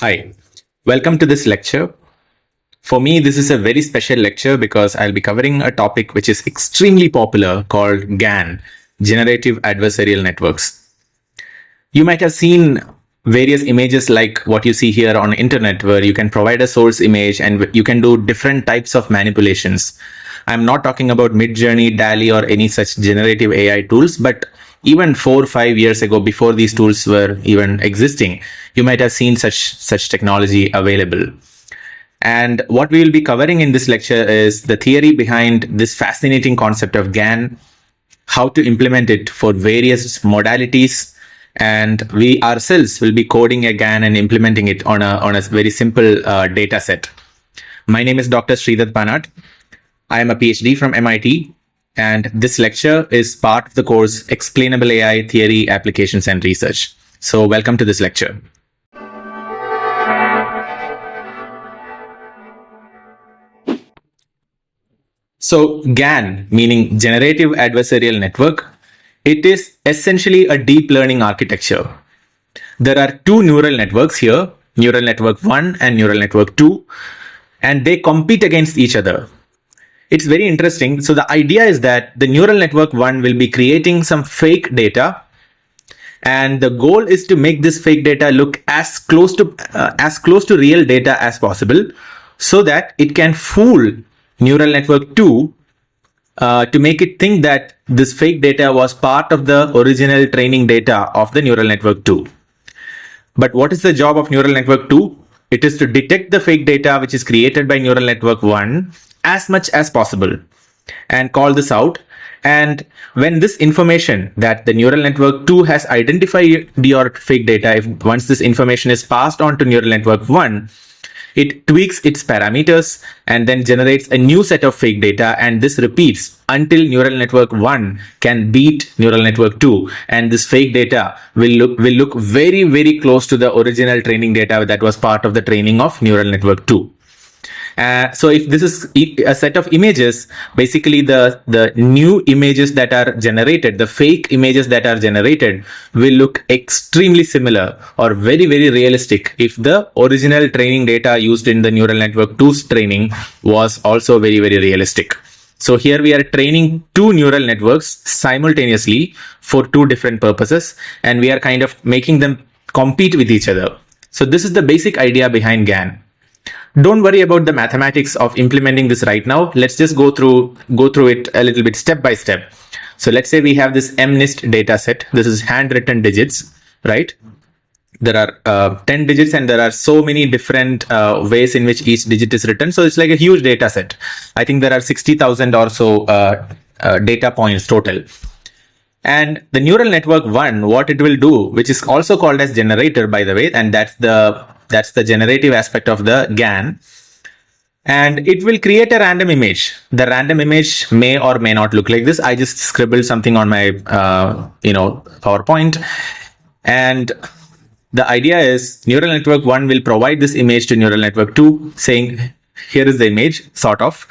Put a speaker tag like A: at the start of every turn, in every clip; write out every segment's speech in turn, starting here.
A: Hi, welcome to this lecture. For me, this is a very special lecture because I'll be covering a topic which is extremely popular called GAN, Generative Adversarial Networks. You might have seen various images like what you see here on internet where you can provide a source image and you can do different types of manipulations. I'm not talking about Midjourney, DALL-E or any such generative AI tools, but even 4 or 5 years ago, before these tools were even existing, you might have seen such technology available. And what we will be covering in this lecture is the theory behind this fascinating concept of GAN, how to implement it for various modalities, and we ourselves will be coding a GAN and implementing it on a very simple data set. My name is Dr. Sridhar Panat. I am a PhD from MIT, and this lecture is part of the course Explainable AI Theory, Applications and Research. So welcome to this lecture. So GAN, meaning Generative Adversarial Network, it is essentially a deep learning architecture. There are two neural networks here, neural network 1 and neural network 2, and they compete against each other. It's very interesting. So the idea is that the neural network 1 will be creating some fake data, and the goal is to make this fake data look as close to real data as possible, so that it can fool neural network 2 to make it think that this fake data was part of the original training data of the neural network 2. But what is the job of neural network 2? It is to detect the fake data which is created by neural network 1 as much as possible and call this out. And when this information that the neural network 2 has identified your fake data, once this information is passed on to neural network 1, it tweaks its parameters and then generates a new set of fake data, and this repeats until neural network 1 can beat neural network 2, and this fake data will look very, very close to the original training data that was part of the training of neural network 2. So if this is a set of images, basically the new images that are generated, the fake images that are generated will look extremely similar or very, very realistic if the original training data used in the neural network 2's training was also very, very realistic. So here we are training two neural networks simultaneously for two different purposes, and we are kind of making them compete with each other. So this is the basic idea behind GAN. Don't worry about the mathematics of implementing this right now. Let's just go through it a little bit step by step. So let's say we have this MNIST data set. This is handwritten digits, right? There are 10 digits and there are so many different ways in which each digit is written. So it's like a huge data set. I think there are 60,000 or so data points total. And the neural network 1, what it will do, which is also called as generator, by the way, and that's the generative aspect of the GAN, and it will create a random image. The random image may or may not look like this. I just scribbled something on my PowerPoint, and the idea is neural network 1 will provide this image to neural network 2 saying here is the image, sort of,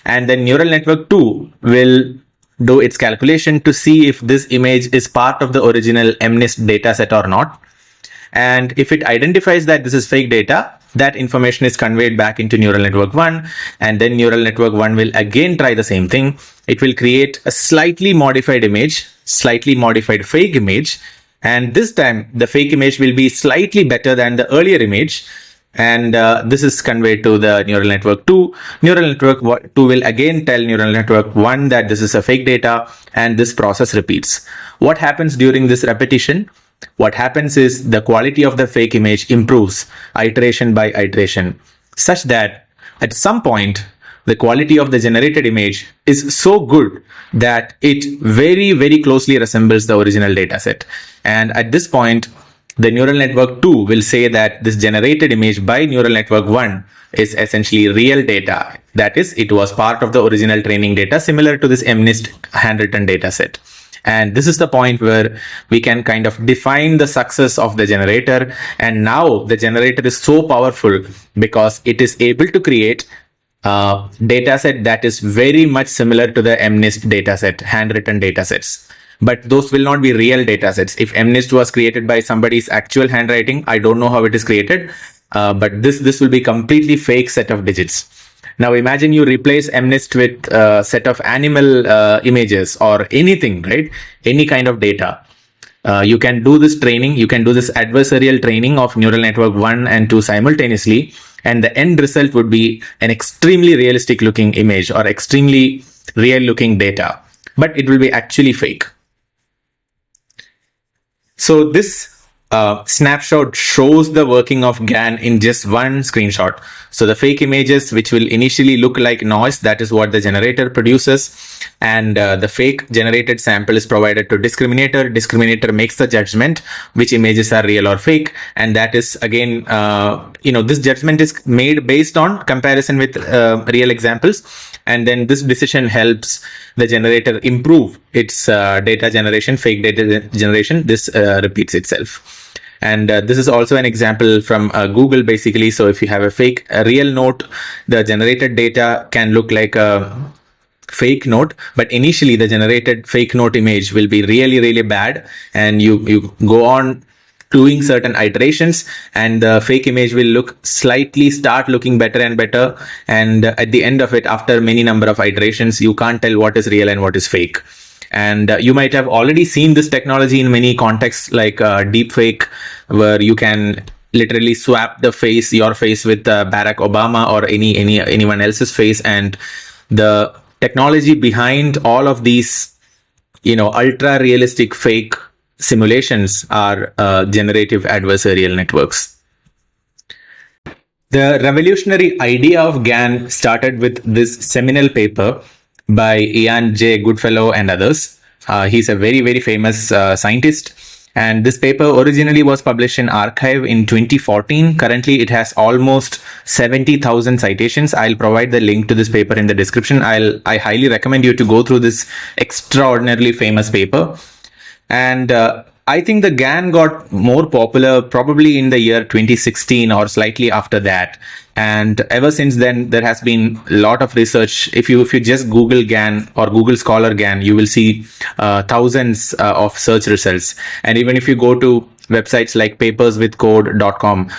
A: and then neural network 2 will do its calculation to see if this image is part of the original MNIST data set or not. And if it identifies that this is fake data, that information is conveyed back into neural network 1, and then neural network 1 will again try the same thing. It will create a slightly modified image, slightly modified fake image, and this time the fake image will be slightly better than the earlier image, and this is conveyed to the neural network 2. Neural network 2 will again tell neural network 1 that this is a fake data, and this process repeats. What happens during this repetition? What happens is the quality of the fake image improves iteration by iteration, such that at some point the quality of the generated image is so good that it very, very closely resembles the original dataset. And at this point, the neural network 2 will say that this generated image by neural network 1 is essentially real data. That is, it was part of the original training data, similar to this MNIST handwritten dataset. And this is the point where we can kind of define the success of the generator. And now the generator is so powerful because it is able to create a dataset that is very much similar to the MNIST dataset, handwritten datasets. But those will not be real datasets. If MNIST was created by somebody's actual handwriting, I don't know how it is created. but this will be completely fake set of digits. Now imagine you replace MNIST with a set of animal images or anything, right? Any kind of data. You can do this training, you can do this adversarial training of neural network 1 and 2 simultaneously, and the end result would be an extremely realistic looking image or extremely real looking data, but it will be actually fake. So this snapshot shows the working of GAN in just one screenshot. So the fake images, which will initially look like noise, that is what the generator produces. And the fake generated sample is provided to discriminator. Discriminator makes the judgment which images are real or fake. And that is again, this judgment is made based on comparison with real examples. And then this decision helps the generator improve its data generation, fake data generation. This repeats itself. And this is also an example from Google, basically. So if you have a real note, the generated data can look like a fake note, but initially the generated fake note image will be really, really bad. And you go on doing certain iterations, and the fake image will start looking better and better. And at the end of it, after many number of iterations, you can't tell what is real and what is fake. And you might have already seen this technology in many contexts, like deepfake, where you can literally swap your face with Barack Obama or anyone else's face. And the technology behind all of these, ultra realistic fake simulations are generative adversarial networks. The revolutionary idea of GAN started with this seminal paper by Ian J. Goodfellow and others. He's a very, very famous scientist. And this paper originally was published in Archive in 2014. Currently, it has almost 70,000 citations. I'll provide the link to this paper in the description. I highly recommend you to go through this extraordinarily famous paper. And I think the GAN got more popular probably in the year 2016 or slightly after that. And ever since then, there has been a lot of research. If you just Google GAN or Google Scholar GAN, you will see thousands of search results. And even if you go to websites like paperswithcode.com,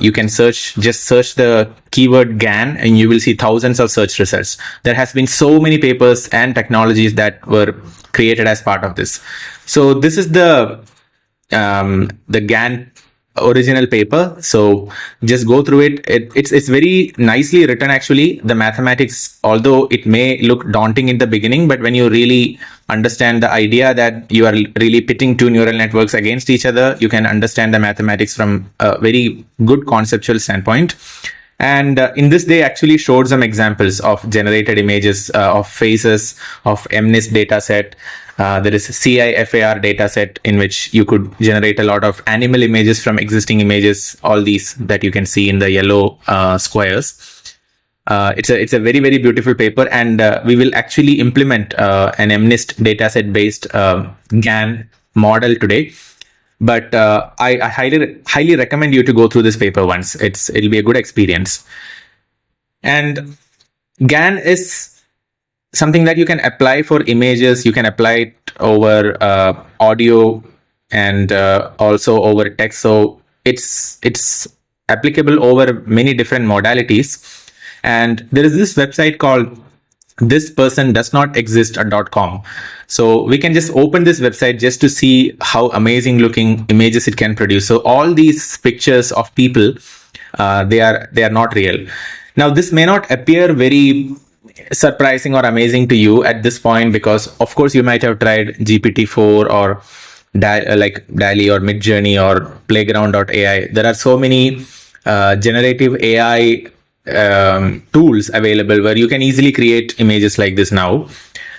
A: you can search the keyword GAN and you will see thousands of search results. There has been so many papers and technologies that were created as part of this. So this is the GAN original paper. So just go through it. It's very nicely written, actually. The mathematics, although it may look daunting in the beginning, but when you really understand the idea that you are really pitting two neural networks against each other, you can understand the mathematics from a very good conceptual standpoint. And in this, they actually showed some examples of generated images of faces of MNIST dataset. There is a CIFAR dataset in which you could generate a lot of animal images from existing images, all these that you can see in the yellow squares. It's a very, very beautiful paper, and we will actually implement an MNIST dataset based GAN model today. But I highly recommend you to go through this paper once. It'll be a good experience. And GAN is something that you can apply for images. You can apply it over audio and also over text. So it's applicable over many different modalities. And there is this website called thispersondoesnotexist.com. So we can just open this website just to see how amazing looking images it can produce. So all these pictures of people, they are not real. Now this may not appear very surprising or amazing to you at this point, because of course you might have tried GPT-4 or like DALL-E or Midjourney or Playground.ai. There are so many generative AI tools available where you can easily create images like this now.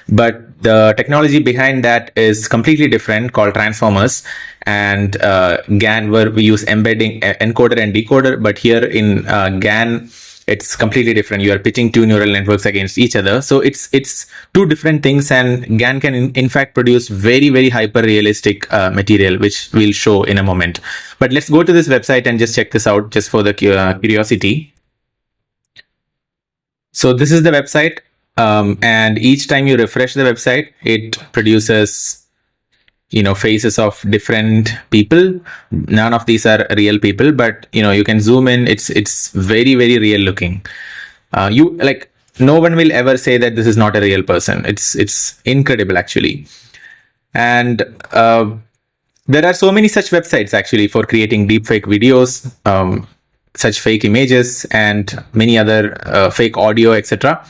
A: But the technology behind that is completely different, called transformers, and GAN, where we use embedding encoder and decoder. But here in GAN, it's completely different. You are pitching two neural networks against each other. So it's two different things, and GAN can in fact produce very, very hyper realistic material, which we'll show in a moment. But let's go to this website and just check this out just for the curiosity. So this is the website, and each time you refresh the website, it produces, faces of different people. None of these are real people, but you can zoom in. It's very, very real looking. No one will ever say that this is not a real person. It's incredible actually. And there are so many such websites actually for creating deepfake videos, such fake images, and many other fake audio, etc.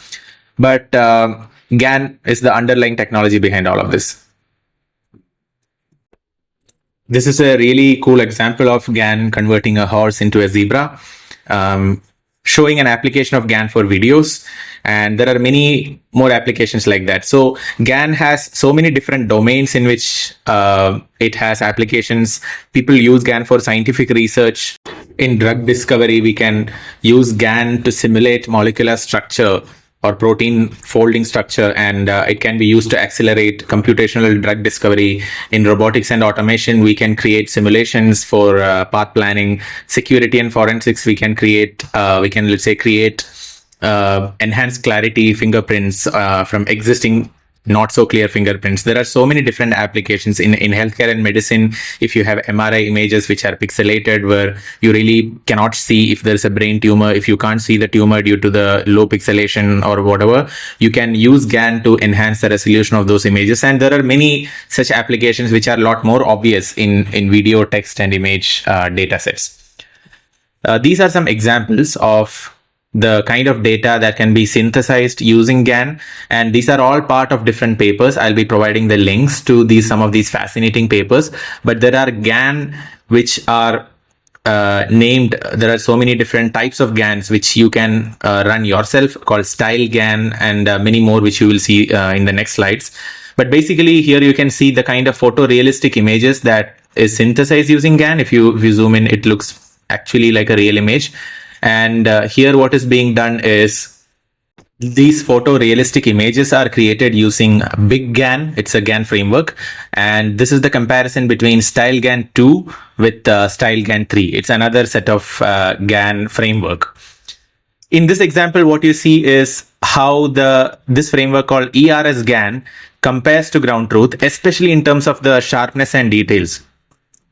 A: But GAN is the underlying technology behind all of this. This is a really cool example of GAN converting a horse into a zebra, showing an application of GAN for videos. And there are many more applications like that. So GAN has so many different domains in which it has applications. People use GAN for scientific research. In drug discovery, we can use GAN to simulate molecular structure or protein folding structure, and it can be used to accelerate computational drug discovery. In robotics and automation, we can create simulations for path planning. Security and forensics, we can create enhanced clarity fingerprints from existing not so clear fingerprints. There are so many different applications in healthcare and medicine. If you have MRI images which are pixelated, where you really cannot see if there's a brain tumor, if you can't see the tumor due to the low pixelation or whatever, you can use GAN to enhance the resolution of those images. And there are many such applications which are a lot more obvious in video, text, and image data sets. These are some examples of the kind of data that can be synthesized using GAN, and these are all part of different papers. I'll be providing the links to some of these fascinating papers, but there are GAN which are named. There are so many different types of GANs which you can run yourself, called style GAN, and many more which you will see in the next slides. But basically here you can see the kind of photorealistic images that is synthesized using GAN. If you zoom in, it looks actually like a real image. And here what is being done is these photorealistic images are created using Big GAN. It's a GAN framework. And this is the comparison between Style GAN 2 with Style GAN 3. It's another set of GAN framework. In this example, what you see is how this framework called ERS GAN compares to ground truth, especially in terms of the sharpness and details.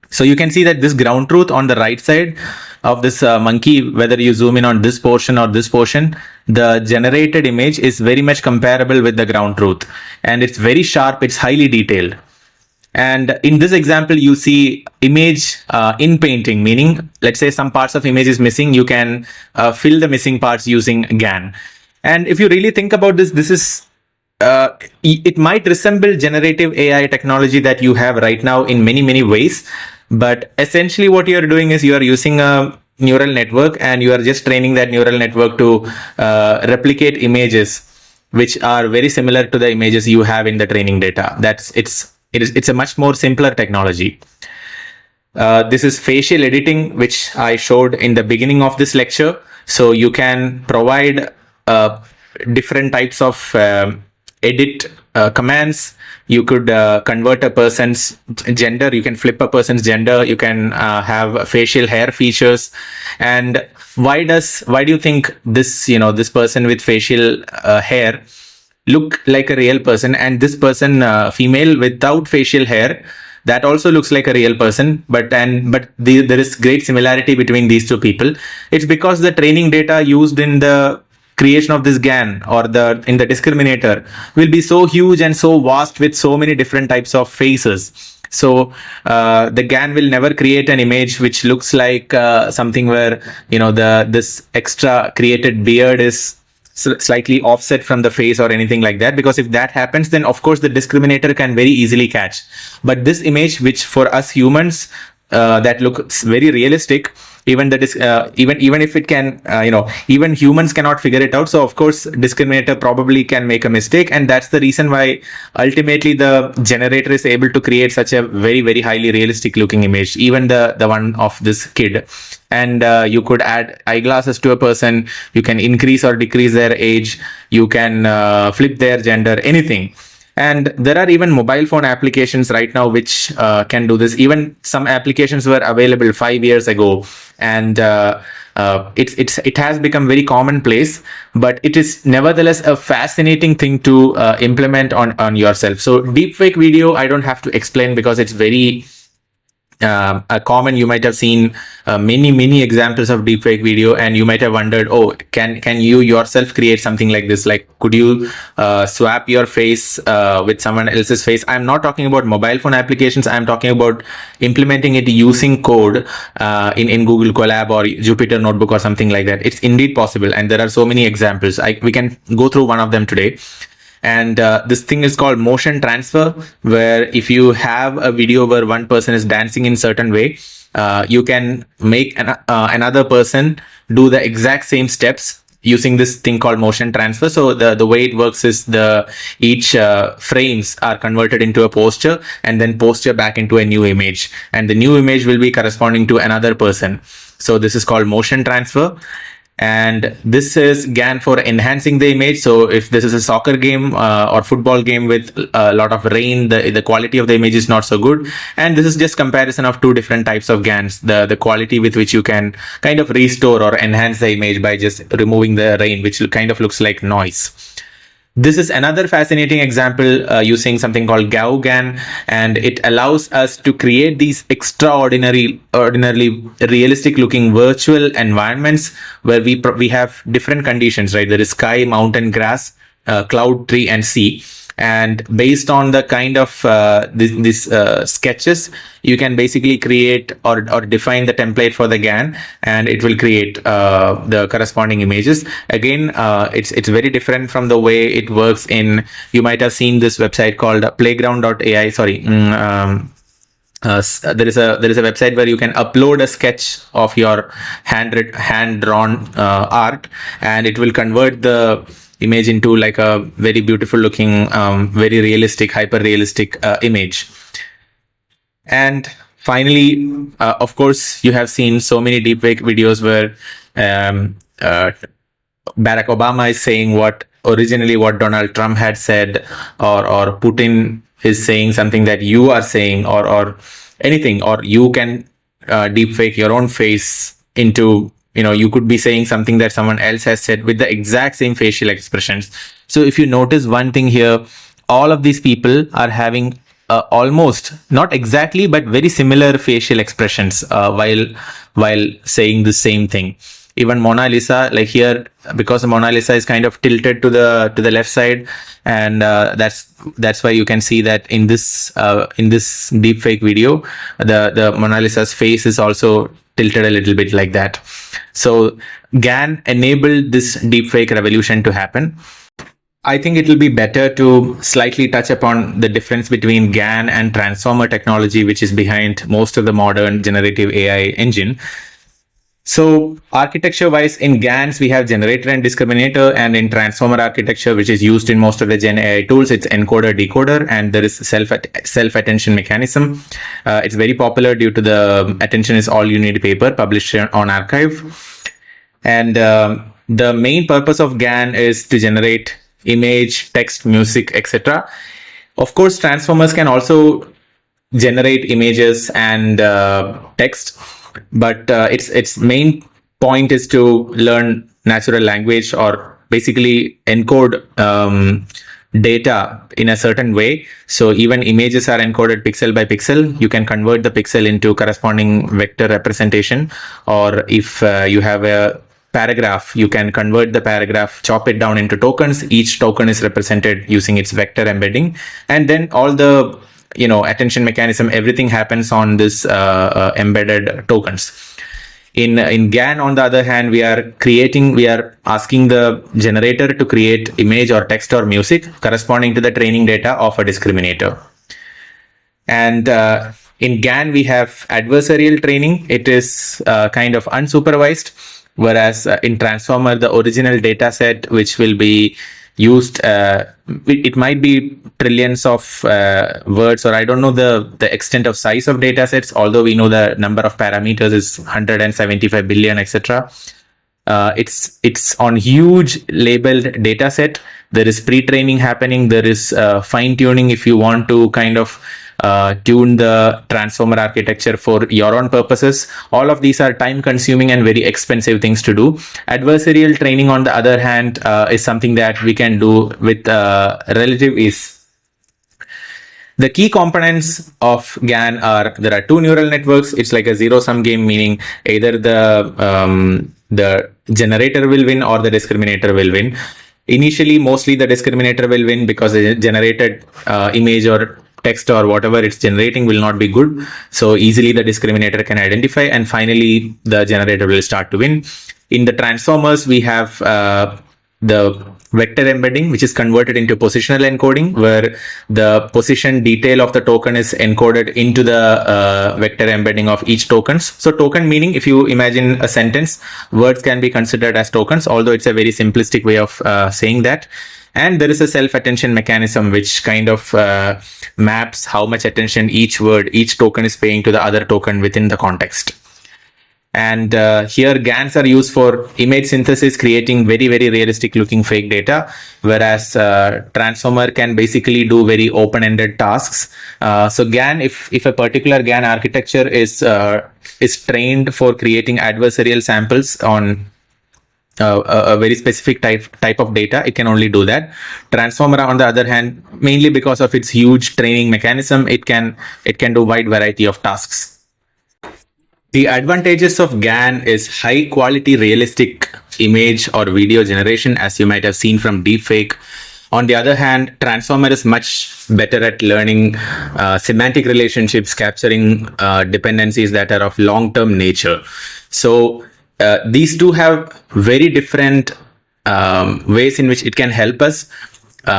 A: So you can see that this ground truth on the right side of this monkey, whether you zoom in on this portion or this portion, the generated image is very much comparable with the ground truth. And it's very sharp, it's highly detailed. And in this example, you see image in painting, meaning, let's say some parts of image is missing, you can fill the missing parts using GAN. And if you really think about this, it might resemble generative AI technology that you have right now in many, many ways. But essentially what you're doing is you are using a neural network, and you are just training that neural network to replicate images which are very similar to the images you have in the training data. It's a much more simpler technology. This is facial editing, which I showed in the beginning of this lecture. So you can provide different types of edit commands. You could convert a person's gender, you can flip a person's gender, you can have facial hair features. And why do you think this person with facial hair look like a real person, and this person female without facial hair, that also looks like a real person, but there is great similarity between these two people? It's because the training data used in the creation of this GAN or in the discriminator will be so huge and so vast with so many different types of faces. So the GAN will never create an image which looks like something where this extra created beard is slightly offset from the face or anything like that, because if that happens, then of course the discriminator can very easily catch. But this image, which for us humans that looks very realistic, even if it can, even humans cannot figure it out. So of course discriminator probably can make a mistake, and that's the reason why ultimately the generator is able to create such a very, very highly realistic looking image, even the one of this kid. And you could add eyeglasses to a person, you can increase or decrease their age, you can flip their gender, anything. And there are even mobile phone applications right now which can do this. Even some applications were available 5 years ago, and it has become very commonplace. But it is nevertheless a fascinating thing to implement on yourself. So deepfake video, I don't have to explain because it's very a common. You might have seen many examples of deepfake video, and you might have wondered, oh, can you yourself create something like this? Like, could you swap your face with someone else's face? I'm not talking about mobile phone applications. I'm talking about implementing it using code in Google Colab or Jupyter Notebook or something like that. It's indeed possible, and there are so many examples. We can go through one of them today. And this thing is called motion transfer, where if you have a video where one person is dancing in certain way, you can make another person do the exact same steps using this thing called motion transfer. So the way it works is each frames are converted into a posture, and then posture back into a new image, and the new image will be corresponding to another person. So this is called motion transfer. And this is GAN for enhancing the image. So if this is a soccer game or football game with a lot of rain, the quality of the image is not so good. And this is just comparison of two different types of GANs, the quality with which you can kind of restore or enhance the image by just removing the rain, which kind of looks like noise. This is another fascinating example using something called GAN, and it allows us to create these ordinarily realistic looking virtual environments where we have different conditions, right? There is sky, mountain, grass, cloud, tree, and sea. And based on the kind of these sketches, you can basically create or define the template for the GAN, and it will create the corresponding images. Again, it's very different from the way it works in. You might have seen this website called playground.ai. Sorry. There is a website where you can upload a sketch of your hand drawn art, and it will convert the image into like a very beautiful looking, very realistic, hyper realistic image. And finally, of course, you have seen so many deepfake videos where Barack Obama is saying what Donald Trump had said, or Putin is saying something that you are saying, or anything, or you can deepfake your own face into, you could be saying something that someone else has said with the exact same facial expressions. So if you notice one thing here, all of these people are having almost, not exactly, but very similar facial expressions while saying the same thing. Even Mona Lisa, like here, because Mona Lisa is kind of tilted to the left side, and that's why you can see that in this deepfake video, the Mona Lisa's face is also tilted a little bit like that. So GAN enabled this deepfake revolution to happen. I think it will be better to slightly touch upon the difference between GAN and transformer technology, which is behind most of the modern generative AI engine. So architecture-wise, in GANs, we have generator and discriminator, and in transformer architecture, which is used in most of the Gen AI tools, it's encoder-decoder, and there is self-attention mechanism. It's very popular due to the attention is all you need paper published on arXiv. And the main purpose of GAN is to generate image, text, music, etc. Of course, transformers can also generate images and text, but its main point is to learn natural language, or basically encode data in a certain way. So even images are encoded pixel by pixel. You can convert the pixel into corresponding vector representation, or if you have a paragraph, you can convert the paragraph, chop it down into tokens. Each token is represented using its vector embedding, and then all the attention mechanism, everything happens on this embedded tokens. In GAN, on the other hand, we are asking the generator to create image or text or music corresponding to the training data of a discriminator. And in GAN, we have adversarial training. It is kind of unsupervised, whereas in transformer, the original data set, which will be used, it might be trillions of words, or I don't know the extent of size of data sets, although we know the number of parameters is 175 billion, etc. It's on huge labeled data set. There is pre-training happening. There is fine tuning if you want to kind of tune the transformer architecture for your own purposes. All of these are time consuming and very expensive things to do. Adversarial training, on the other hand, is something that we can do with relative ease. The key components of GAN are, there are two neural networks. It's like a zero-sum game, meaning either the generator will win or the discriminator will win. Initially, mostly the discriminator will win because the generated image or text or whatever it's generating will not be good. So easily the discriminator can identify, and finally the generator will start to win. In the transformers, we have the vector embedding, which is converted into positional encoding, where the position detail of the token is encoded into the vector embedding of each tokens. So token meaning, if you imagine a sentence, words can be considered as tokens, although it's a very simplistic way of saying that. And there is a self-attention mechanism which kind of maps how much attention each word, each token is paying to the other token within the context. And here GANs are used for image synthesis, creating very, very realistic looking fake data, whereas transformer can basically do very open-ended tasks. So GAN, if a particular GAN architecture is trained for creating adversarial samples on a very specific type of data, it can only do that. Transformer, on the other hand, mainly because of its huge training mechanism, it can do wide variety of tasks. The advantages of GAN is high quality realistic image or video generation, as you might have seen from Deepfake. On the other hand, transformer is much better at learning semantic relationships, capturing dependencies that are of long-term nature. So these two have very different ways in which it can help us.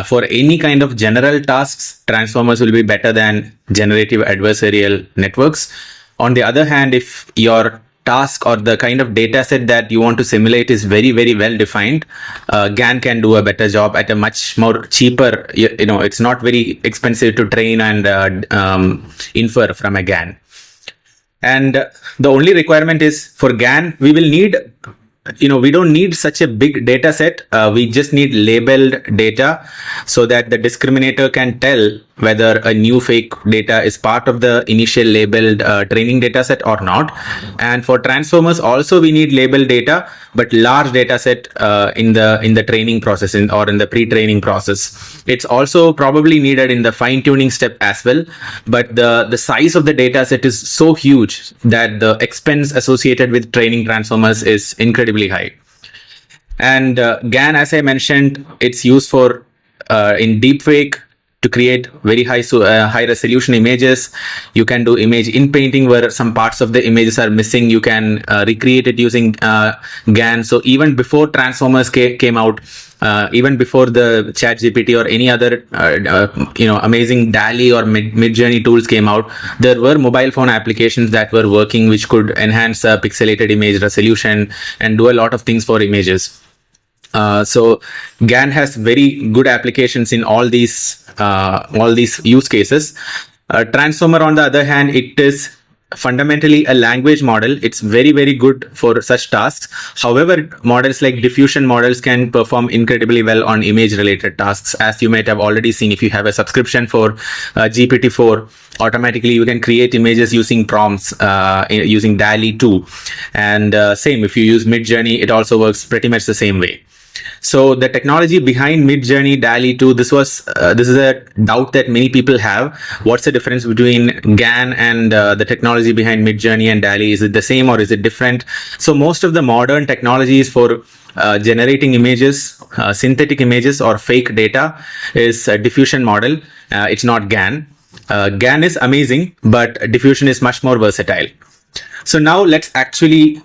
A: For any kind of general tasks, transformers will be better than generative adversarial networks. On the other hand, if your task or the kind of data set that you want to simulate is very, very well defined, GAN can do a better job at a much more cheaper, it's not very expensive to train and infer from a GAN. And the only requirement is, for GAN, we will need, we don't need such a big data set. We just need labeled data so that the discriminator can tell whether a new fake data is part of the initial labeled training data set or not. And for transformers also, we need labeled data, but large data set in the training process or in the pre-training process. It's also probably needed in the fine-tuning step as well, but the size of the data set is so huge that the expense associated with training transformers is incredibly high. And GAN, as I mentioned, it's used for in deepfake to create very high resolution images. You can do image in painting where some parts of the images are missing. You can recreate it using GAN. So even before transformers came out, even before the ChatGPT or any other amazing DALL-E or Midjourney tools came out, there were mobile phone applications that were working which could enhance pixelated image resolution and do a lot of things for images. So GAN has very good applications in all these use cases. Transformer, on the other hand, it is fundamentally a language model. It's very, very good for such tasks. However, models like diffusion models can perform incredibly well on image related tasks. As you might have already seen, if you have a subscription for GPT-4, automatically you can create images using prompts using DALL-E 2. And same, if you use Midjourney, it also works pretty much the same way. So the technology behind Midjourney, DALL-E 2, this is a doubt that many people have. What's the difference between GAN and the technology behind Midjourney and DALL-E? Is it the same or is it different? So most of the modern technologies for generating images, synthetic images or fake data is a diffusion model. It's not GAN. GAN is amazing, but diffusion is much more versatile. So now let's actually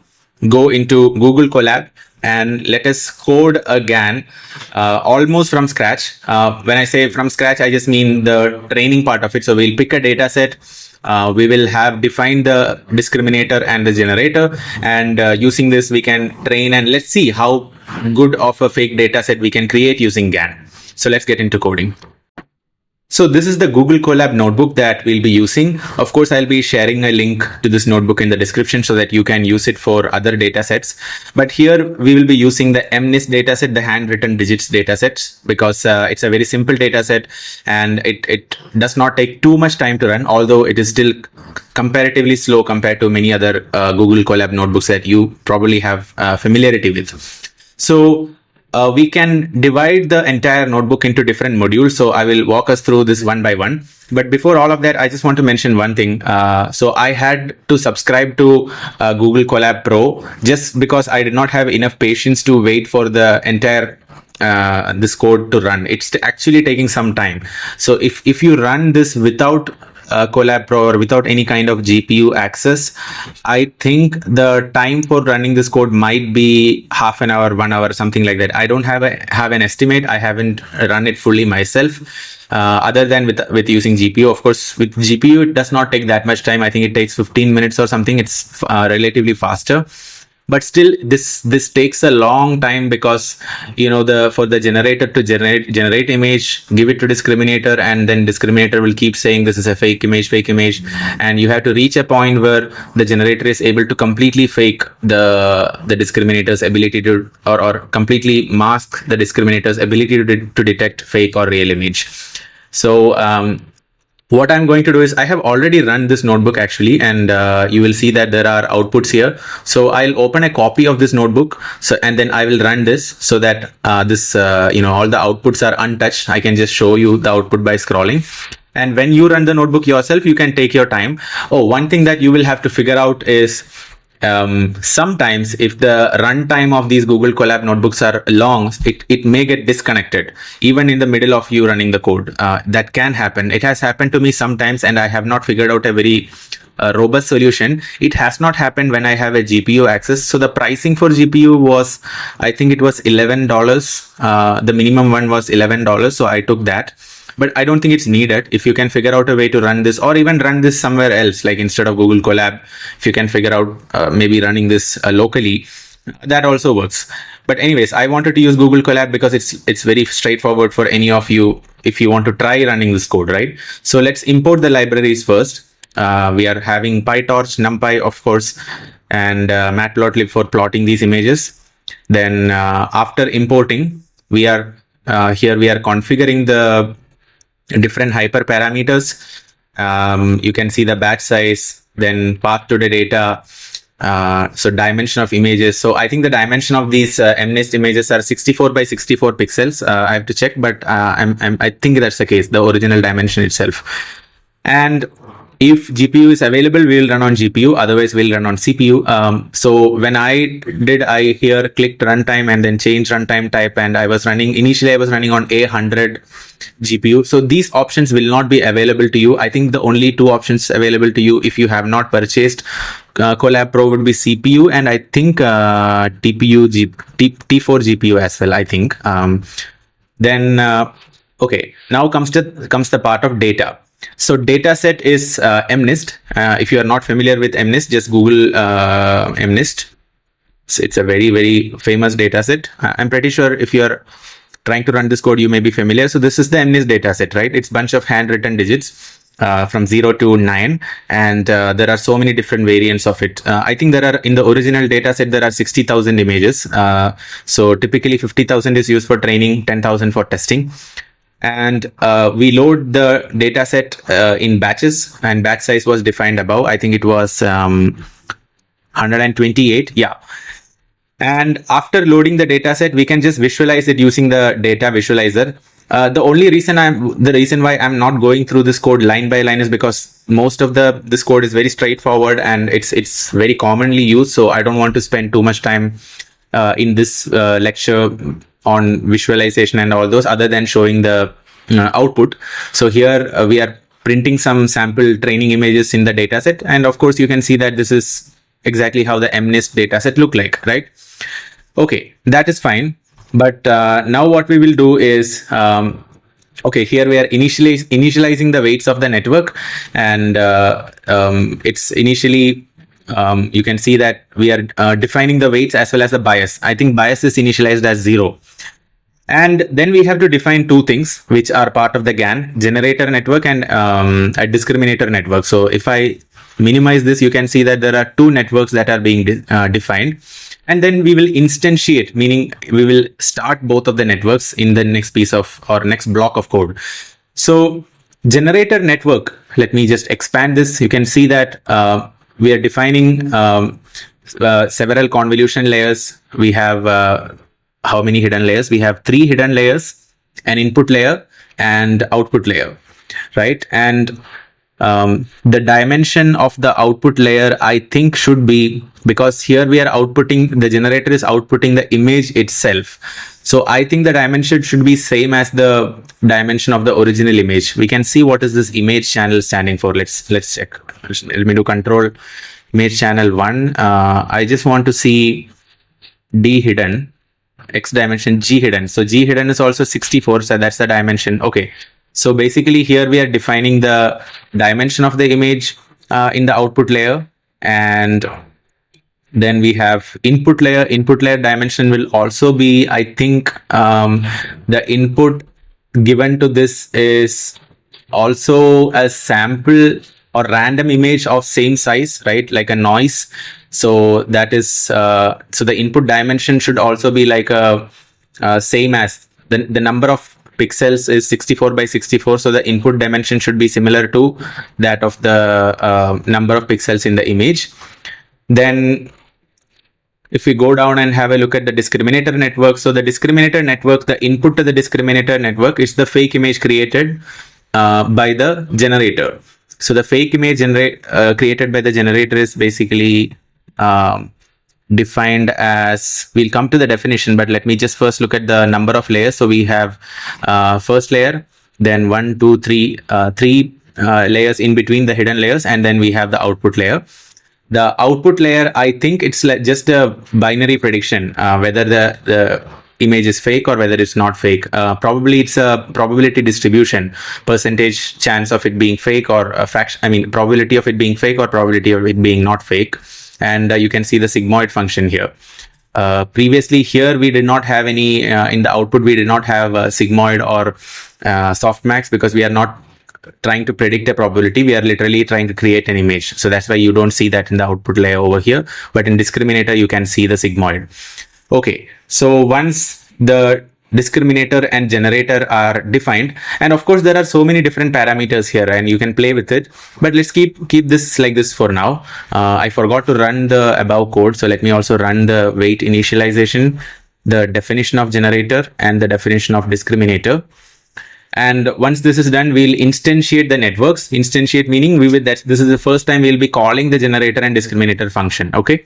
A: go into Google Colab and let us code a GAN almost from scratch. When I say from scratch, I just mean the training part of it. So we'll pick a data set. We will have defined the discriminator and the generator. And using this, we can train, and let's see how good of a fake data set we can create using GAN. So let's get into coding. So this is the Google Colab notebook that we'll be using. Of course, I'll be sharing a link to this notebook in the description so that you can use it for other data sets. But here we will be using the MNIST dataset, the handwritten digits dataset, because it's a very simple dataset and it does not take too much time to run, although it is still comparatively slow compared to many other Google Colab notebooks that you probably have familiarity with. So we can divide the entire notebook into different modules. So I will walk us through this one by one. But before all of that, I just want to mention one thing. So I had to subscribe to Google Colab Pro just because I did not have enough patience to wait for the entire this code to run. It's actually taking some time. So if you run this without Colab Pro or without any kind of GPU access, I think the time for running this code might be half an hour, 1 hour, something like that. I don't have an estimate. I haven't run it fully myself. Other than with using GPU. Of course, with GPU, it does not take that much time. I think it takes 15 minutes or something. It's relatively faster. But still, this takes a long time because for the generator to generate image, give it to discriminator, and then discriminator will keep saying this is a fake image, and you have to reach a point where the generator is able to completely fake the discriminator's ability to or completely mask the discriminator's ability to detect fake or real image. So what I'm going to do is I have already run this notebook actually, and you will see that there are outputs here. So I'll open a copy of this notebook, and then I will run this so that all the outputs are untouched. I can just show you the output by scrolling. And when you run the notebook yourself, you can take your time. Oh, one thing that you will have to figure out is sometimes if the runtime of these Google Colab notebooks are long, it may get disconnected even in the middle of you running the code. That can happen. It has happened to me sometimes, and I have not figured out a very robust solution. It has not happened when I have a GPU access. So the pricing for GPU was, I think it was $11. The minimum one was $11. So I took that. But I don't think it's needed. If you can figure out a way to run this, or even run this somewhere else, like instead of Google Colab, if you can figure out maybe running this locally, that also works. But anyways, I wanted to use Google Colab because it's very straightforward for any of you if you want to try running this code, right? So let's import the libraries first. We are having PyTorch, NumPy, of course, and Matplotlib for plotting these images. Then after importing, we are configuring the different hyperparameters. You can see the batch size, then path to the data, so dimension of images. So I think the dimension of these MNIST images are 64 by 64 pixels. I have to check, but I think that's the case, the original dimension itself. And if GPU is available, we will run on GPU. Otherwise, we'll run on CPU. So when I here clicked runtime and then change runtime type, and initially I was running on A100 GPU. So these options will not be available to you. I think the only two options available to you if you have not purchased Colab Pro would be CPU, and I think T4 GPU as well, I think. Okay, now comes the part of data. So dataset is MNIST. If you are not familiar with MNIST, just Google MNIST. So it's a very, very famous dataset. I'm pretty sure if you're trying to run this code, you may be familiar. So this is the MNIST dataset, right? It's a bunch of handwritten digits from 0 to 9, and there are so many different variants of it. I think in the original dataset there are 60,000 images. So typically 50,000 is used for training, 10,000 for testing. And we load the data set in batches, and batch size was defined above. I think it was 128. Yeah. And after loading the data set, we can just visualize it using the data visualizer. The reason why I'm not going through this code line by line is because most of this code is very straightforward and it's very commonly used. So I don't want to spend too much time in this lecture on visualization and all those, other than showing the output. So here we are printing some sample training images in the dataset, and of course you can see that this is exactly how the MNIST dataset look like, right? Okay, that is fine. But now what we will do is, okay, here we are initializing the weights of the network, and it's initially you can see that we are defining the weights as well as the bias. I think bias is initialized as 0. And then we have to define two things which are part of the GAN, generator network and a discriminator network. So if I minimize this, you can see that there are two networks that are being defined. And then we will instantiate, meaning we will start both of the networks in the next piece of or next block of code. So generator network, let me just expand this. You can see that we are defining several convolution layers. We have how many hidden layers? We have 3 hidden layers, an input layer and output layer, right? And the dimension of the output layer, I think, should be, because here we are outputting, the generator is outputting the image itself. So I think the dimension should be same as the dimension of the original image. We can see what is this image channel standing for. Let's check. Let me do control image channel 1. I just want to see D hidden, X dimension, G hidden. So G hidden is also 64. So that's the dimension. Okay. So basically here we are defining the dimension of the image in the output layer, and then we have input layer. Input layer dimension will also be, I think, the input given to this is also a sample or random image of same size, right? Like a noise. So that is, so the input dimension should also be like a same as the number of pixels is 64 by 64. So the input dimension should be similar to that of the number of pixels in the image. Then if we go down and have a look at the discriminator network, so the discriminator network, the input to the discriminator network is the fake image created by the generator. So the fake image created by the generator is basically defined as, we'll come to the definition, but let me just first look at the number of layers. So we have first layer, then 1, 2, 3, 3 layers in between the hidden layers, and then we have the output layer. The output layer, I think it's like just a binary prediction, whether the image is fake or whether it's not fake. Probably it's a probability distribution, percentage chance of it being fake, or a fraction, I mean, probability of it being fake or probability of it being not fake. And you can see the sigmoid function here. Previously here, we did not have any, in the output, we did not have sigmoid or softmax, because we are not trying to predict a probability. We are literally trying to create an image. So that's why you don't see that in the output layer over here. But in discriminator, you can see the sigmoid. Okay, so once the discriminator and generator are defined, and of course there are so many different parameters here and you can play with it, but let's keep this like this for now. I forgot to run the above code, so let me also run the weight initialization, the definition of generator and the definition of discriminator. And once this is done, we'll instantiate the networks. Instantiate meaning this is the first time we'll be calling the generator and discriminator function. Okay.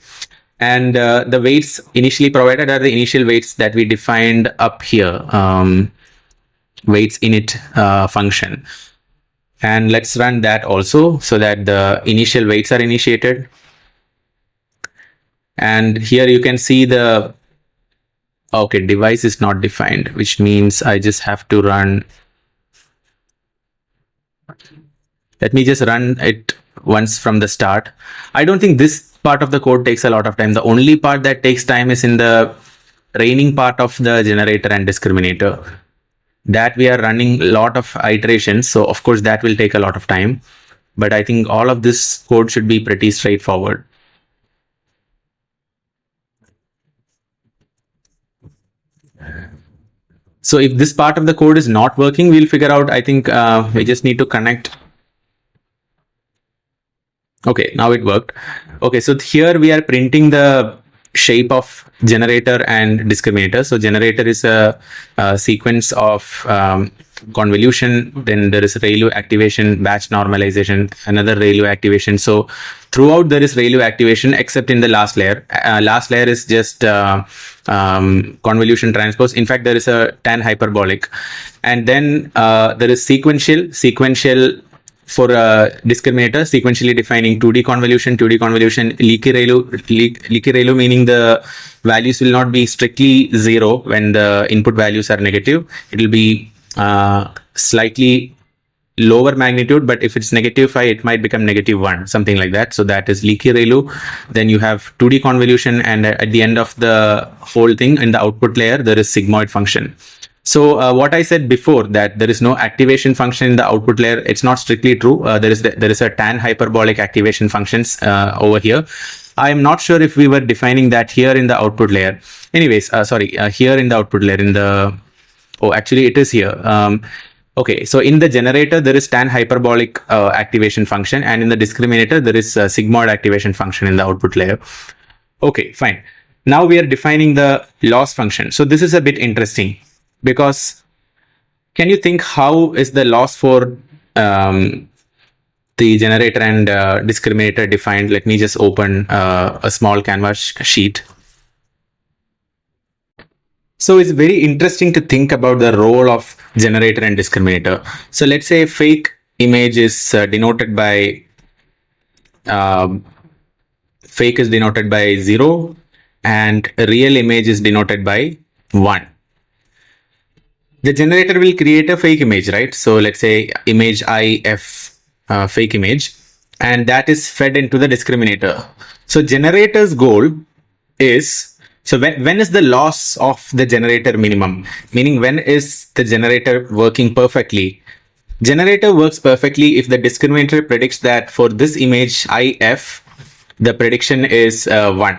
A: And the weights initially provided are the initial weights that we defined up here, weights init function. And let's run that also, so that the initial weights are initiated. And here you can see the, okay, device is not defined, which means I just have to run. Let me just run it once from the start. I don't think this part of the code takes a lot of time. The only part that takes time is in the training part of the generator and discriminator. That we are running a lot of iterations. So of course that will take a lot of time. But I think all of this code should be pretty straightforward. So if this part of the code is not working, we'll figure out, I think we just need to connect. Okay, now it worked. Okay, so here we are printing the shape of generator and discriminator. So generator is a sequence of convolution, then there is ReLU activation, batch normalization, another ReLU activation. So throughout there is ReLU activation except in the last layer. Last layer is just convolution transpose. In fact, there is a tan hyperbolic. And then there is sequential for a discriminator, sequentially defining 2D convolution, leaky ReLU, meaning the values will not be strictly 0 when the input values are negative. It will be slightly lower magnitude, but if it's -5, it might become -1, something like that. So that is leaky ReLU. Then you have 2D convolution, and at the end of the whole thing in the output layer, there is sigmoid function. So what I said before, that there is no activation function in the output layer, it's not strictly true. There is a tan hyperbolic activation functions over here. I am not sure if we were defining that here in the output layer. Anyways, here in the output layer actually it is here. Okay, so in the generator, there is tan hyperbolic activation function, and in the discriminator, there is a sigmoid activation function in the output layer. Okay, fine. Now we are defining the loss function. So this is a bit interesting, because can you think how is the loss for the generator and discriminator defined? Let me just open a small canvas sheet. So it's very interesting to think about the role of generator and discriminator. So let's say fake image is denoted by 0 and real image is denoted by 1. The generator will create a fake image, right? So let's say image IF fake image, and that is fed into the discriminator. So generator's goal is, so when is the loss of the generator minimum? Meaning, when is the generator working perfectly? Generator works perfectly if the discriminator predicts that for this image IF, the prediction is 1.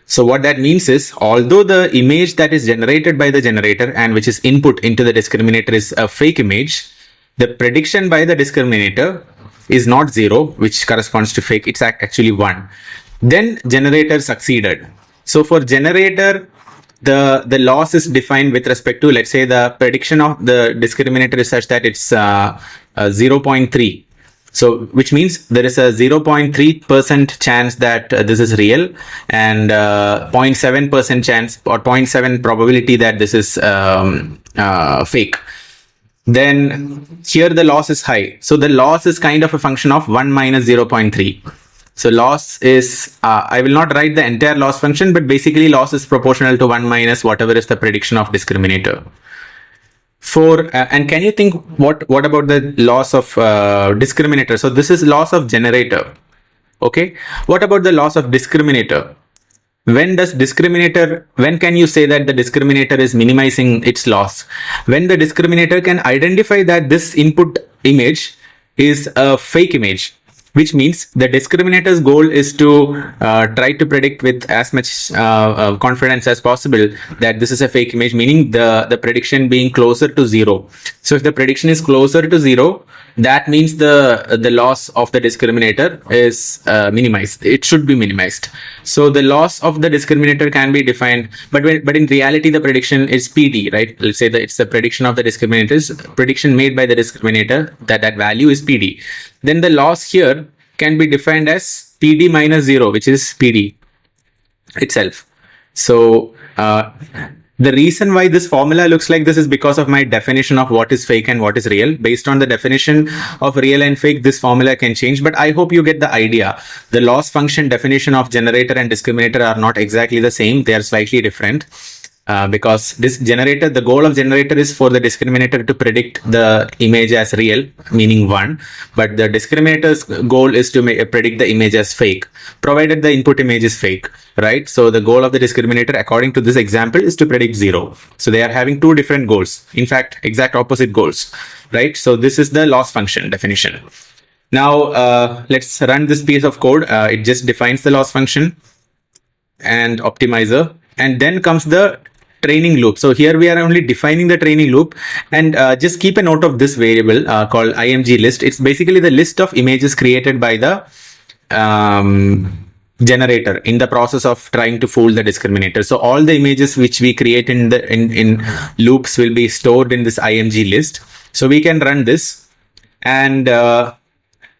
A: So what that means is, although the image that is generated by the generator and which is input into the discriminator is a fake image, the prediction by the discriminator is not 0, which corresponds to fake, it's actually 1. Then generator succeeded. So for generator, the loss is defined with respect to, let's say, the prediction of the discriminator is such that it's 0.3. So which means there is a 0.3% chance that this is real, and 0.7% chance or 0.7 probability that this is fake. Then here the loss is high. So the loss is kind of a function of 1 minus 0.3. So loss is, I will not write the entire loss function, but basically loss is proportional to 1 minus whatever is the prediction of discriminator. And can you think what about the loss of discriminator? So this is loss of generator. Okay. What about the loss of discriminator? When can you say that the discriminator is minimizing its loss? When the discriminator can identify that this input image is a fake image, which means the discriminator's goal is to try to predict with as much confidence as possible that this is a fake image, meaning the prediction being closer to 0. So if the prediction is closer to 0, that means the loss of the discriminator is minimized. It should be minimized. So the loss of the discriminator can be defined, but in reality the prediction is PD, right? Let's say that it's the prediction of the discriminator's prediction made by the discriminator, that value is PD. Then the loss here can be defined as PD minus 0, which is PD itself. So the reason why this formula looks like this is because of my definition of what is fake and what is real. Based on the definition of real and fake, this formula can change, but I hope you get the idea. The loss function definition of generator and discriminator are not exactly the same. They are slightly different. Because this generator, the goal of generator is for the discriminator to predict the image as real, meaning 1, but the discriminator's goal is to predict the image as fake, provided the input image is fake, right? So the goal of the discriminator, according to this example, is to predict 0. So they are having two different goals, in fact, exact opposite goals, right? So this is the loss function definition. Now let's run this piece of code. It just defines the loss function and optimizer, and then comes the training loop. So here we are only defining the training loop, and just keep a note of this variable called img list. It's basically the list of images created by the generator in the process of trying to fool the discriminator. So all the images which we create in loops will be stored in this img list. So we can run this, and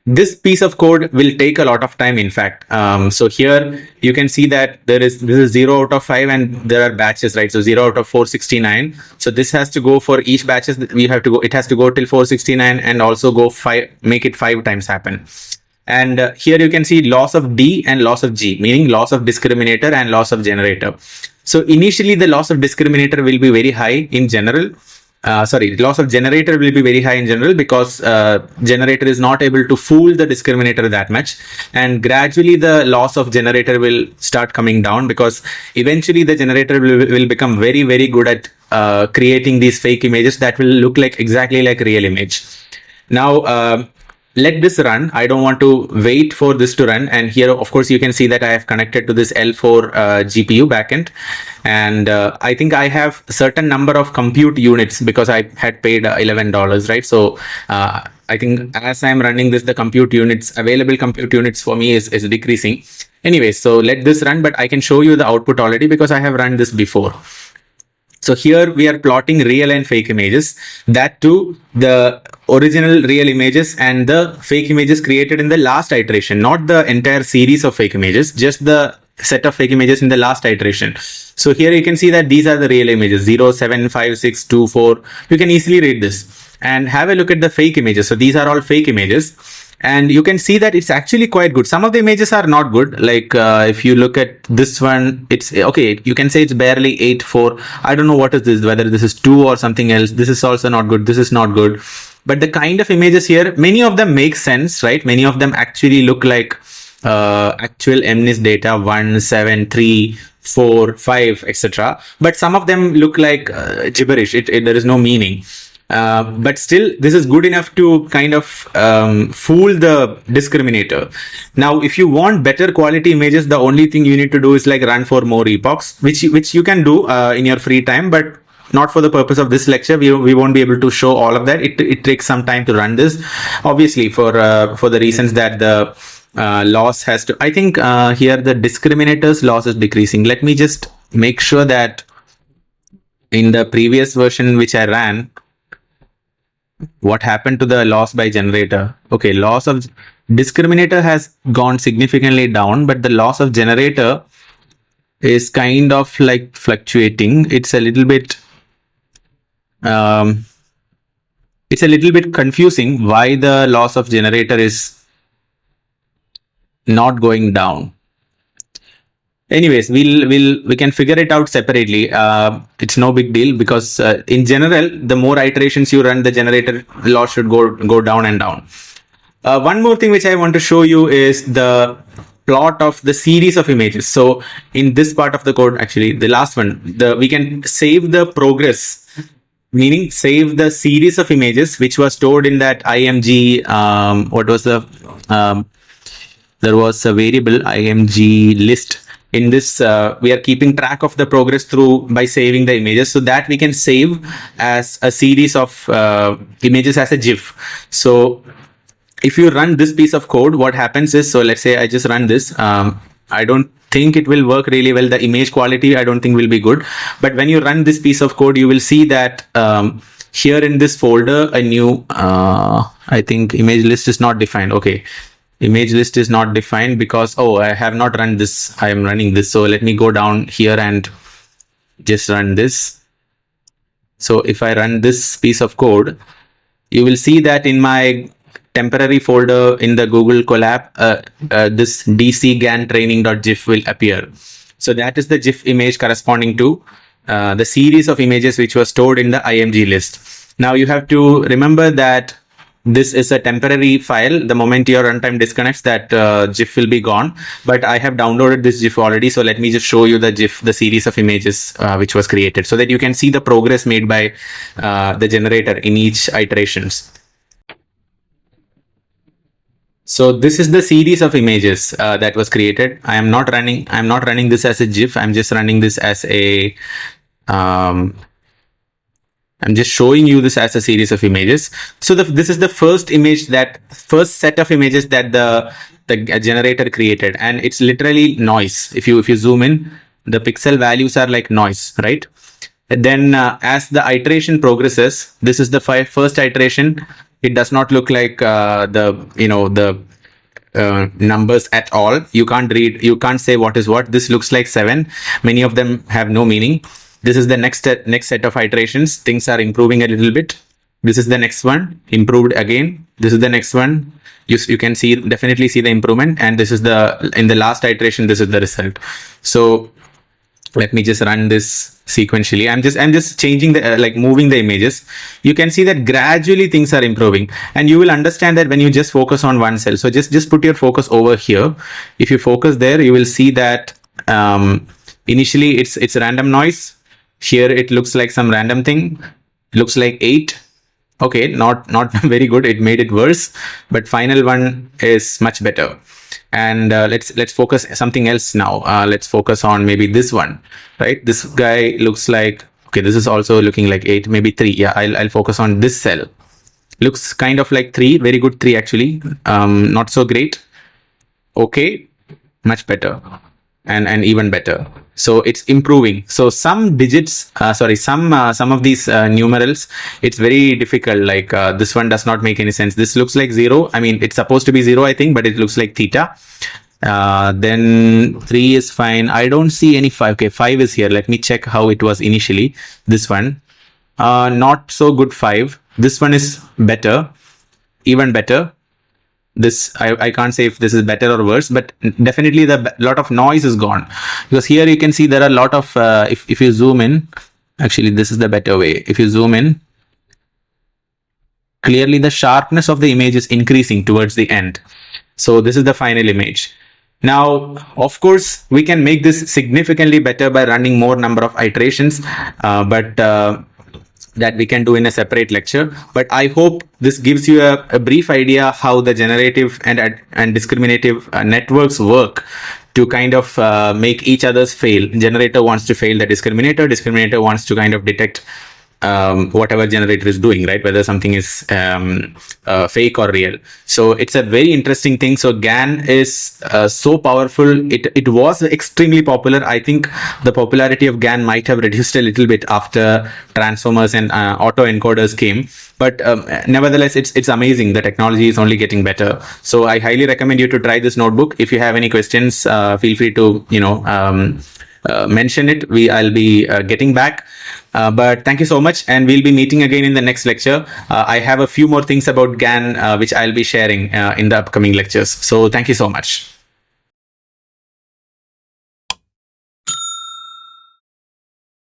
A: this piece of code will take a lot of time, in fact. So here you can see that this is 0 out of 5 and there are batches, right? So 0 out of 469. So this has to go for each batches that we have to go. It has to go till 469 and also go 5, make it 5 times happen. And here you can see loss of D and loss of G, meaning loss of discriminator and loss of generator. So initially the loss of discriminator will be very high in general. Loss of generator will be very high in general because generator is not able to fool the discriminator that much, and gradually the loss of generator will start coming down because eventually the generator will become very, very good at creating these fake images that will look like exactly like real image. Now, let this run. I don't want to wait for this to run. And here, of course, you can see that I have connected to this L4 GPU backend. And I think I have a certain number of compute units because I had paid $11, right? So I think as I'm running this, the available compute units for me is decreasing. Anyway, so let this run, but I can show you the output already because I have run this before. So here we are plotting real and fake images, that too the original real images and the fake images created in the last iteration, not the entire series of fake images, just the set of fake images in the last iteration. So here you can see that these are the real images 0, 7, 5, 6, 2, 4. You can easily read this and have a look at the fake images. So these are all fake images. And you can see that it's actually quite good. Some of the images are not good. Like if you look at this one, it's okay. You can say it's barely 8:4. I don't know what is this, whether this is 2 or something else. This is also not good. This is not good. But the kind of images here, many of them make sense, right? Many of them actually look like actual MNIST data 1, 7, 3, 4, 5, etc. But some of them look like gibberish. There is no meaning. But still, this is good enough to kind of fool the discriminator. Now, if you want better quality images, the only thing you need to do is like run for more epochs, which you can do in your free time, but not for the purpose of this lecture. We won't be able to show all of that. It takes some time to run this, obviously, for the reasons that the loss has to. I think here the discriminator's loss is decreasing. Let me just make sure that in the previous version which I ran, what happened to the loss by generator. Okay, loss of discriminator has gone significantly down, but the loss of generator is kind of like fluctuating. It's a little bit confusing why the loss of generator is not going down. Anyways, we can figure it out separately. It's no big deal because in general, the more iterations you run, the generator loss should go down and down. One more thing which I want to show you is the plot of the series of images. So in this part of the code, actually the last one, we can save the progress, meaning save the series of images which was stored in that img. What was the there was a variable img list. In this, we are keeping track of the progress by saving the images, so that we can save as a series of images as a GIF. So if you run this piece of code, what happens is, so let's say I just run this. I don't think it will work really well. The image quality, I don't think will be good. But when you run this piece of code, you will see that here in this folder, a new, I think image list is not defined. Okay. Image list is not defined because, I have not run this. I am running this. So let me go down here and just run this. So if I run this piece of code, you will see that in my temporary folder in the Google Colab, this DC GAN training.gif will appear. So that is the GIF image corresponding to the series of images which was stored in the IMG list. Now you have to remember that this is a temporary file. The moment your runtime disconnects, that GIF will be gone. But I have downloaded this GIF already. So let me just show you the GIF, the series of images which was created, so that you can see the progress made by the generator in each iterations. So this is the series of images that was created. I'm not running this as a GIF. I'm just running this as a I'm just showing you this as a series of images. So this is the first set of images that the generator created, and it's literally noise. If you zoom in, the pixel values are like noise, right? And then as the iteration progresses, this is the first iteration. It does not look like the numbers at all. You can't read. You can't say what is what. This looks like 7. Many of them have no meaning. This is the next set of iterations. Things are improving a little bit. This is the next one, improved again. This is the next one. You can definitely see the improvement. And this is in the last iteration, this is the result. So let me just run this sequentially. I'm just changing moving the images. You can see that gradually things are improving, and you will understand that when you just focus on one cell. So just put your focus over here. If you focus there, you will see that initially it's random noise. Here it looks like some random thing. It looks like 8. Okay, not very good. It made it worse, but final one is much better. And let's focus something else now. Let's focus on maybe this one, right? This guy looks like, okay, this is also looking like 8, maybe 3. Yeah, I'll focus on this cell. Looks kind of like 3, very good 3 actually. Not so great. Okay, much better, and even better. So it's improving. So some digits, some of these numerals, it's very difficult. Like this one does not make any sense. This looks like 0. I mean, it's supposed to be 0, I think, but it looks like theta. Then 3 is fine. I don't see any 5. Okay, 5 is here. Let me check how it was initially. This one, not so good 5. This one is better, even better. This I can't say if this is better or worse, but definitely the lot of noise is gone, because here you can see there are a lot of if you zoom in, actually this is the better way. If you zoom in, clearly the sharpness of the image is increasing towards the end. So this is the final image. Now, of course, we can make this significantly better by running more number of iterations, but that we can do in a separate lecture. But I hope this gives you a brief idea how the generative and discriminative networks work to kind of make each other's fail. Generator wants to fail the discriminator. Discriminator wants to kind of detect whatever generator is doing, right? Whether something is fake or real. So it's a very interesting thing. So GAN is so powerful. It was extremely popular. I think the popularity of GAN might have reduced a little bit after transformers and auto encoders came. But nevertheless, it's amazing. The technology is only getting better. So I highly recommend you to try this notebook. If you have any questions, feel free to mention it. I'll be getting back. But thank you so much, and we'll be meeting again in the next lecture. I have a few more things about GAN which I'll be sharing in the upcoming lectures. So thank you so much.